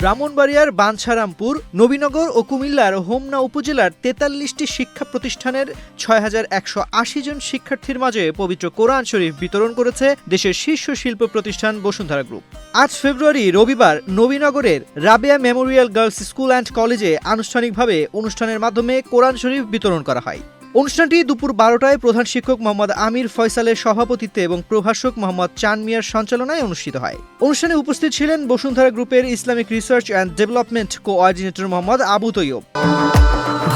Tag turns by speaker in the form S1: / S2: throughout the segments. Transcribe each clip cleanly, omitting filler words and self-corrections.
S1: ব্রাহ্মণবাড়িয়ার বাঞ্ছারামপুর, নবীনগর ও কুমিল্লার হোমনা উপজেলার ৪৩টি শিক্ষা প্রতিষ্ঠানের ৬,১৮০ জন শিক্ষার্থীর মাঝে পবিত্র কোরআন শরীফ বিতরণ করেছে দেশের শীর্ষ শিল্প প্রতিষ্ঠান বসুন্ধরা গ্রুপ। ৮ ফেব্রুয়ারি রবিবার নবীনগরের Rabeya memorial girls school and কলেজে আনুষ্ঠানিকভাবে অনুষ্ঠানের মাধ্যমে কোরআন শরীফ বিতরণ করা হয়। অনুষ্ঠানটি দুপুর ১২টায় প্রধান শিক্ষক মোহাম্মদ আমির ফয়সালের সভাপতিত্বে এবং প্রভাষক মোহাম্মদ চান মিয়ার সঞ্চালনায় অনুষ্ঠিত হয়। অনুষ্ঠানে উপস্থিত ছিলেন বসুন্ধরা গ্রুপের Islamic research and development coordinator Mohammad Abu Tayeb.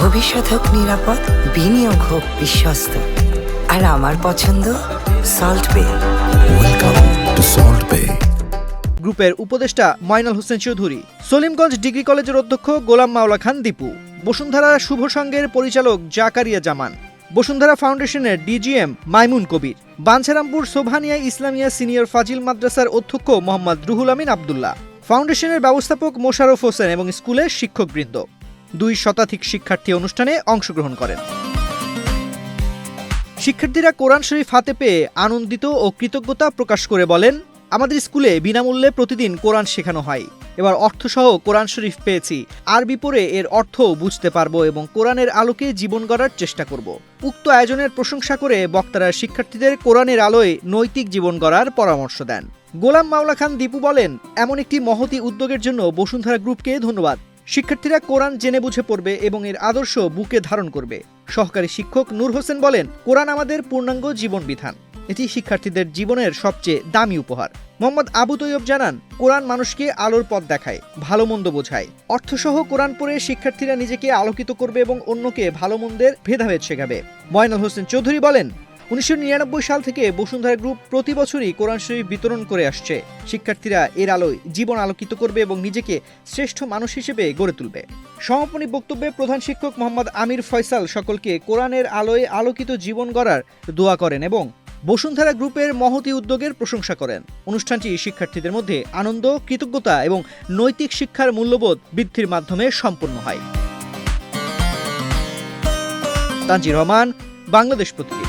S2: ভবিষ্যৎ হোক নিরাপদ, বিনিয়োগ হোক বিশ্বস্ত, আর আমার পছন্দ সল্ট বে।
S3: ওয়েলকাম টু সল্ট বে।
S1: গ্রুপের উপদেষ্টা ময়নাল হোসেন চৌধুরী, সলিমগঞ্জ ডিগ্রি কলেজের অধ্যক্ষ গোলাম মাওলা খান দীপু, বসুন্ধরা শুভ সংঘের পরিচালক জাকারিয়া জামান, বসুন্ধরা ফাউন্ডেশনের ডিজিএম মাইমুন কবির, বাঞ্ছারামপুর সোভানিয়া ইসলামিয়া সিনিয়র ফাজিল মাদ্রাসার অধ্যক্ষ মোহাম্মদ রুহুল আমিন আবদুল্লাহ, ফাউন্ডেশনের ব্যবস্থাপক মোশাররফ হোসেন এবং স্কুলের শিক্ষকবৃন্দ। ২ শতাধিক শিক্ষার্থী অনুষ্ঠানে অংশগ্রহণ করেন। শিক্ষার্থীরা কোরআন শরীফ হাতে পেয়ে আনন্দিত ও কৃতজ্ঞতা প্রকাশ করে বলেন, আমাদের স্কুলে বিনামূল্যে প্রতিদিন কোরআন শেখানো হয়। এবার অর্থসহ কোরআন শরীফ পেয়েছি, আরবি পড়ে এর অর্থও বুঝতে পারবো এবং কোরআনের আলোকে জীবন গড়ার চেষ্টা করব। উক্ত আয়োজনের প্রশংসা করে বক্তারা শিক্ষার্থীদের কোরআনের আলোয় নৈতিক জীবন গড়ার পরামর্শ দেন। গোলাম মাওলা খান দীপু বলেন, এমন একটি মহতী উদ্যোগের জন্য বসুন্ধরা গ্রুপকে ধন্যবাদ। শিক্ষার্থীরা কোরআন জেনে বুঝে পড়বে এবং এর আদর্শ বুকে ধারণ করবে। সহকারী শিক্ষক নূর হোসেন বলেন, কোরআন আমাদের পূর্ণাঙ্গ জীবন বিধান, এটি শিক্ষার্থীদের জীবনের সবচেয়ে দামি উপহার। মোহাম্মদ আবু তৈয়ব জানান, কোরআন মানুষকে আলোর পথ দেখায়, ভালো মন্দ বোঝায়। অর্থসহ কোরআন পড়ে শিক্ষার্থীরা নিজেকে আলোকিত করবে এবং অন্যকে ভালো মন্দের ভেদাভেদ শেখাবে। ময়নাল হোসেন চৌধুরী বলেন, ১৯৯৯ সাল থেকে বসুন্ধরা গ্রুপ প্রতি বছরই কোরআন শরীফ বিতরণ করে আসছে। শিক্ষার্থীরা এর আলোয় জীবন আলোকিত করবে এবং নিজেকে শ্রেষ্ঠ মানুষ হিসেবে গড়ে তুলবে। সমাপনী বক্তব্যে প্রধান শিক্ষক মোহাম্মদ আমির ফয়সাল সকলকে কোরআনের আলোয় আলোকিত জীবন গড়ার দোয়া করেন এবং বসুন্ধরা গ্রুপের মহতী উদ্যোগের প্রশংসা করেন। অনুষ্ঠানটি শিক্ষার্থীদের মধ্যে আনন্দ, কৃতজ্ঞতা এবং নৈতিক শিক্ষার মূল্যবোধ বৃদ্ধির মাধ্যমে সম্পন্ন হয়। তানজির রহমান, বাংলাদেশ প্রতিদিন।